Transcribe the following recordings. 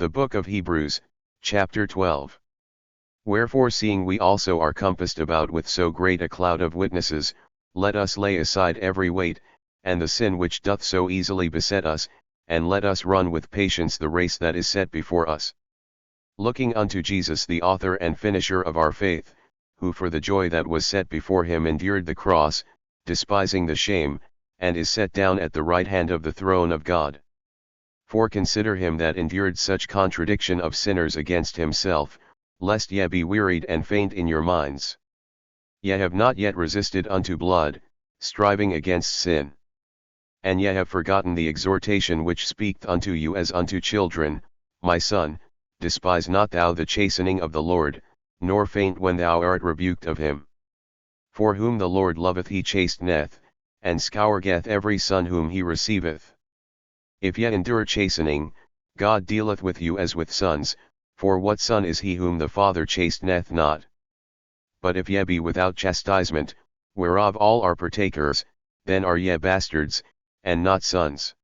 The Book of Hebrews, chapter 12. Wherefore seeing we also are compassed about with so great a cloud of witnesses, let us lay aside every weight, and the sin which doth so easily beset us, and let us run with patience the race that is set before us. Looking unto Jesus the author and finisher of our faith, who for the joy that was set before him endured the cross, despising the shame, and is set down at the right hand of the throne of God. For consider him that endured such contradiction of sinners against himself, lest ye be wearied and faint in your minds. Ye have not yet resisted unto blood, striving against sin. And ye have forgotten the exhortation which speaketh unto you as unto children, My son, despise not thou the chastening of the Lord, nor faint when thou art rebuked of him. For whom the Lord loveth he chasteneth, and scourgeth every son whom he receiveth. If ye endure chastening, God dealeth with you as with sons, for what son is he whom the Father chasteneth not? But if ye be without chastisement, whereof all are partakers, then are ye bastards, and not sons.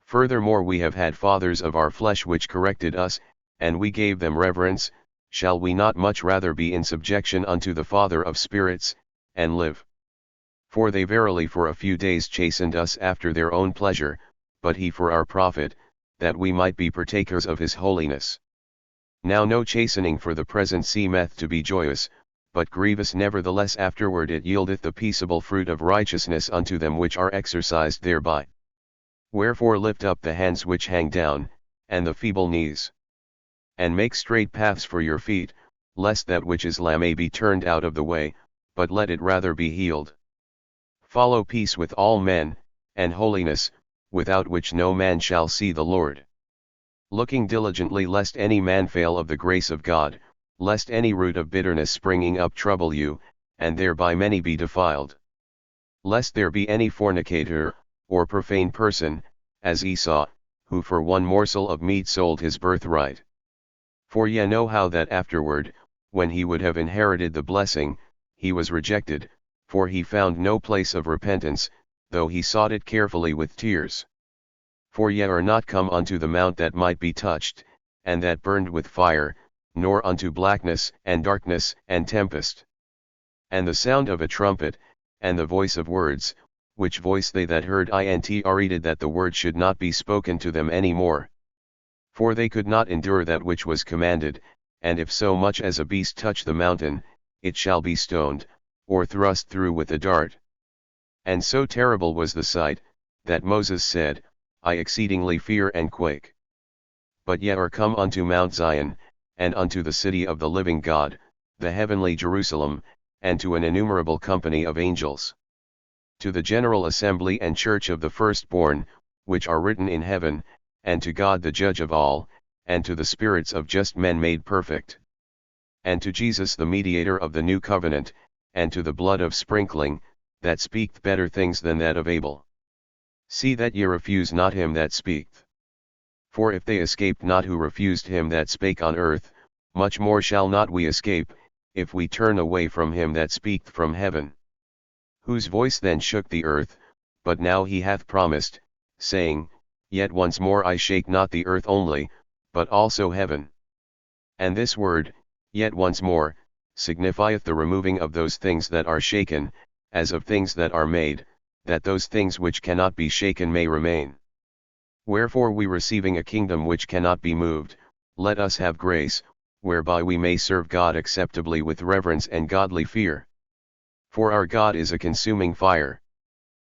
Furthermore we have had fathers of our flesh which corrected us, and we gave them reverence, shall we not much rather be in subjection unto the Father of spirits, and live? For they verily for a few days chastened us after their own pleasure, but he for our profit, that we might be partakers of his holiness. Now no chastening for the present seemeth to be joyous, but grievous nevertheless afterward it yieldeth the peaceable fruit of righteousness unto them which are exercised thereby. Wherefore lift up the hands which hang down, and the feeble knees. And make straight paths for your feet, lest that which is lame may be turned out of the way, but let it rather be healed. Follow peace with all men, and holiness, without which no man shall see the Lord. Looking diligently lest any man fail of the grace of God, lest any root of bitterness springing up trouble you, and thereby many be defiled. Lest there be any fornicator, or profane person, as Esau, who for one morsel of meat sold his birthright. For ye know how that afterward, when he would have inherited the blessing, he was rejected, for he found no place of repentance, though he sought it carefully with tears. For ye are not come unto the mount that might be touched, and that burned with fire, nor unto blackness and darkness and tempest. And the sound of a trumpet, and the voice of words, which voice they that heard entreated that the word should not be spoken to them any more. For they could not endure that which was commanded, and if so much as a beast touch the mountain, it shall be stoned, or thrust through with a dart. And so terrible was the sight, that Moses said, I exceedingly fear and quake. But ye are come unto Mount Zion, and unto the city of the living God, the heavenly Jerusalem, and to an innumerable company of angels. To the general assembly and church of the firstborn, which are written in heaven, and to God the judge of all, and to the spirits of just men made perfect. And to Jesus the mediator of the new covenant, and to the blood of sprinkling, that speaketh better things than that of Abel. See that ye refuse not him that speaketh. For if they escaped not who refused him that spake on earth, much more shall not we escape, if we turn away from him that speaketh from heaven. Whose voice then shook the earth, but now he hath promised, saying, Yet once more I shake not the earth only, but also heaven. And this word, yet once more, signifieth the removing of those things that are shaken, as of things that are made, that those things which cannot be shaken may remain. Wherefore we receiving a kingdom which cannot be moved, let us have grace, whereby we may serve God acceptably with reverence and godly fear. For our God is a consuming fire.